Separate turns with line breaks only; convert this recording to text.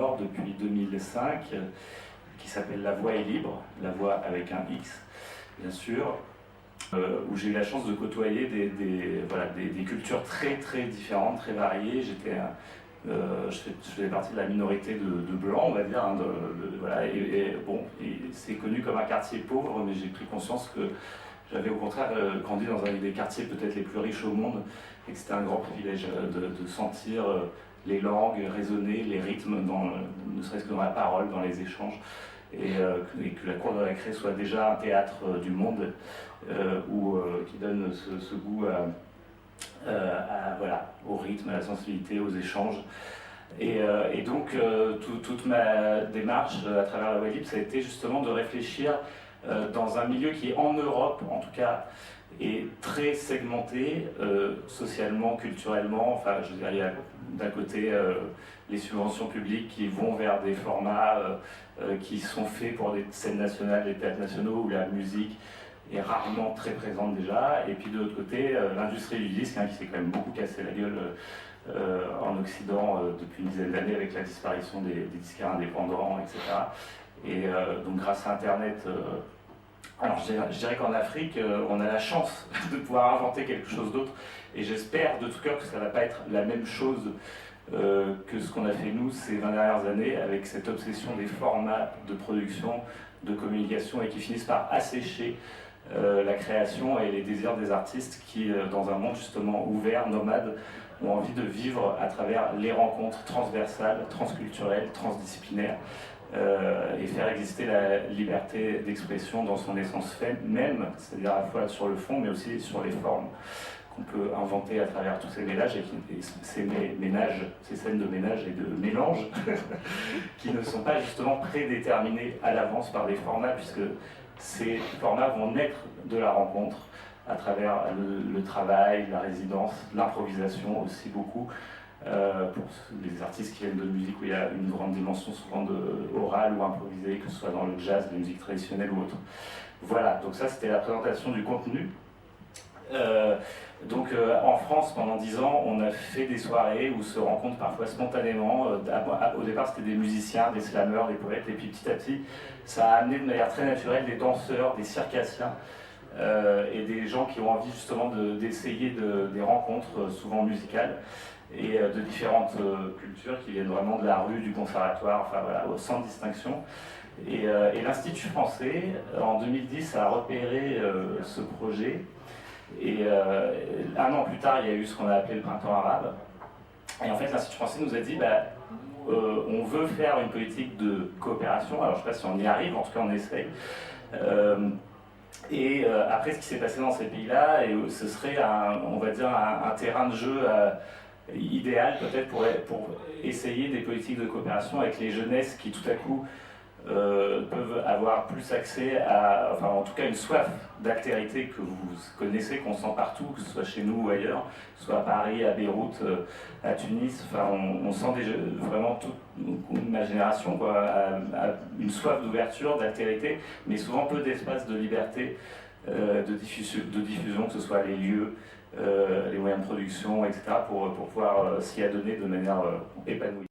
sonore depuis 2005 qui s'appelle La Voix est libre, la voix avec un X, bien sûr, où j'ai eu la chance de côtoyer des cultures très très différentes, très variées. Je faisais partie de la minorité de blancs, on va dire, hein, voilà, et c'est connu comme un quartier pauvre, mais j'ai pris conscience que j'avais au contraire grandi dans un des quartiers peut-être les plus riches au monde, et que c'était un grand privilège de sentir les langues résonner, les rythmes, ne serait-ce que dans la parole, dans les échanges, et que la cour de récré soit déjà un théâtre du monde, qui donne ce goût voilà, au rythme, à la sensibilité, aux échanges. Et donc, toute ma démarche à travers la Voix libre, ça a été justement de réfléchir dans un milieu qui, en Europe en tout cas, est très segmenté, socialement, culturellement. Enfin, je veux dire, il y a d'un côté les subventions publiques qui vont vers des formats qui sont faits pour des scènes nationales, des théâtres nationaux, où la musique est rarement très présente déjà, et puis de l'autre côté, l'industrie du disque, hein, qui s'est quand même beaucoup cassé la gueule en Occident depuis une dizaine d'années avec la disparition des disquaires indépendants, etc. Et donc grâce à Internet, alors je dirais qu'en Afrique, on a la chance de pouvoir inventer quelque chose d'autre, et j'espère de tout cœur que ça ne va pas être la même chose que ce qu'on a fait nous ces 20 dernières années, avec cette obsession des formats de production, de communication, et qui finissent par assécher la création et les désirs des artistes qui, dans un monde justement ouvert, nomade, ont envie de vivre à travers les rencontres transversales, transculturelles, transdisciplinaires, et faire exister la liberté d'expression dans son essence même, c'est-à-dire à la fois sur le fond, mais aussi sur les formes qu'on peut inventer à travers tous ces mélanges, et ces scènes de ménage et de mélange, qui ne sont pas justement prédéterminées à l'avance par des formats, puisque ces formats vont naître de la rencontre à travers le travail, la résidence, l'improvisation aussi beaucoup, pour les artistes qui viennent de musique où il y a une grande dimension souvent orale ou improvisée, que ce soit dans le jazz, la musique traditionnelle ou autre. Voilà, donc ça c'était la présentation du contenu. En France, pendant 10 ans, on a fait des soirées où se rencontrent parfois spontanément. Au départ, c'était des musiciens, des slammeurs, des poètes, et puis petit à petit, ça a amené de manière très naturelle des danseurs, des circassiens, et des gens qui ont envie justement d'essayer des rencontres, souvent musicales, et de différentes cultures qui viennent vraiment de la rue, du conservatoire, enfin voilà, sans distinction. Et l'Institut français, en 2010, a repéré ce projet. Et un an plus tard, il y a eu ce qu'on a appelé le printemps arabe. Et en fait, l'Institut français nous a dit, on veut faire une politique de coopération. Alors, je ne sais pas si on y arrive, en tout cas, on essaye. Après, ce qui s'est passé dans ces pays-là, ce serait, on va dire, un terrain de jeu idéal, peut-être, pour essayer des politiques de coopération avec les jeunesses qui, tout à coup, peuvent avoir plus accès à, enfin en tout cas une soif d'altérité que vous connaissez, qu'on sent partout, que ce soit chez nous ou ailleurs, que ce soit à Paris, à Beyrouth, à Tunis, enfin on sent vraiment toute ma génération quoi, à une soif d'ouverture, d'altérité, mais souvent peu d'espace de liberté, de diffusion, que ce soit les lieux, les moyens de production, etc., pour pouvoir s'y adonner de manière épanouie.